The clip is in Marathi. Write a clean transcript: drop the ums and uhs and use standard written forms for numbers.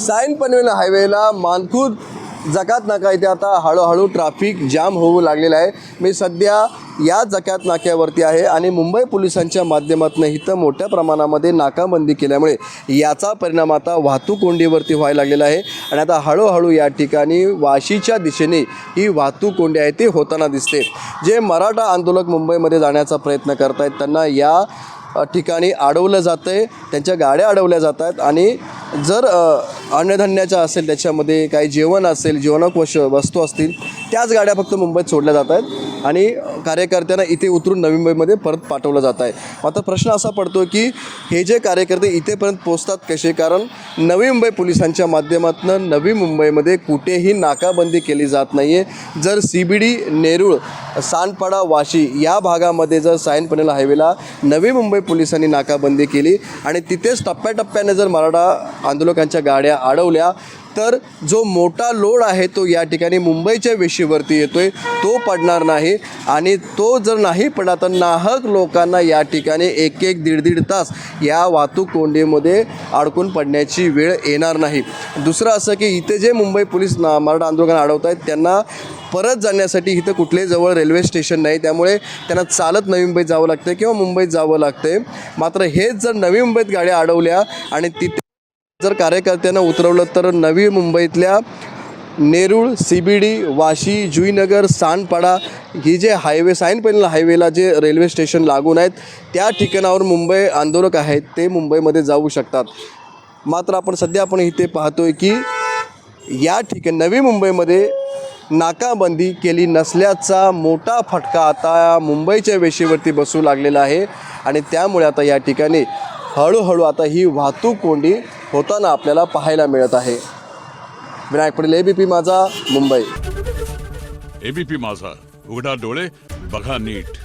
सायन पनवेल हायवेला मानखुर्द जकात नाका इथे आता हळूहळू ट्रॅफिक जाम होऊ लागलेला आहे। मी सध्या या जकात नाक्यावरती आहे आणि मुंबई पोलिसांच्या माध्यमातून इथं मोठ्या प्रमाणामध्ये नाकाबंदी केल्यामुळे याचा परिणाम आता वाहतूक कोंडीवरती व्हायला लागलेला आहे आणि आता हळूहळू या ठिकाणी वाशीच्या दिशेने ही वाहतूक कोंडी आहे ती होताना दिसते। जे मराठा आंदोलक मुंबईमध्ये जाण्याचा प्रयत्न करत आहेत त्यांना या ठिकाणी अडवलं जातं आहे, त्यांच्या गाड्या अडवल्या जात आहेत आणि जर अन्नधान्याच्या असेल त्याच्यामध्ये काही जेवण असेल जीवनाक वस्तू असतील त्याच गाड्या फक्त मुंबईत सोडल्या जात आहेत आणि कार्यकर्त्यांना इथे उतरून नवी मुंबईमध्ये परत पाठवलं जात आहे। मात्र प्रश्न असा पडतो की हे जे कार्यकर्ते इथेपर्यंत पोहोचतात कसे, कारण नवी मुंबई पोलिसांच्या माध्यमातून नवी मुंबईमध्ये कुठेही नाकाबंदी केली जात नाही आहे। जर CBD नेरूळ सांडपाडा वाशी या भागामध्ये जर सायन पनवेल हायवेला नवी मुंबई पोलिसांनी नाकाबंदी केली आणि तिथेच टप्प्याटप्प्याने जर मराठा आंदोलकांच्या गाड्या अडवल्या तर जो मोठा लोड आहे तो या ठिकाणी मुंबईच्या वेशीवरती येतोय, तो पडणार नाही आणि तो जर नाही पडला तर नाहक लोकांना या ठिकाणी एक दीड तास या वाहतूक कोंडीमध्ये अडकून पडण्याची वेळ येणार नाही। दुसरं असं की इथे जे मुंबई पोलीस मराठा आंदोलकांना अडवत आहेत त्यांना परत जाण्यासाठी इथं कुठल्याही जवळ रेल्वे स्टेशन नाही, त्यामुळे त्यांना चालत नवी मुंबईत जावं लागतं किंवा मुंबईत जावं लागतं। मात्र हेच जर नवी मुंबईत गाड्या अडवल्या आणि तिथे जर कार्यकर्त्यांना उतरवलं तर नवी मुंबईतल्या नेरूळ CBD वाशी जुईनगर सांडपाडा ही जे हायवे सायन पनवेल हायवेला जे रेल्वे स्टेशन लागून आहेत त्या ठिकाणावर मुंबई आंदोलक आहेत ते मुंबईमध्ये जाऊ शकतात। मात्र आपण इथे पाहतोय की या ठिकाणी नवी मुंबईमध्ये नाकाबंदी केली नसल्याचा मोठा फटका आता मुंबईच्या वेशीवरती बसू लागलेला आहे आणि त्यामुळे आता या ठिकाणी हळूहळू आता ही वाहतूक कोंडी होताना आपल्याला पाहायला मिळत आहे। विनायक पटेल, ABP माझा, मुंबई। ABP माझा, उघडा डोळे बघा नीट।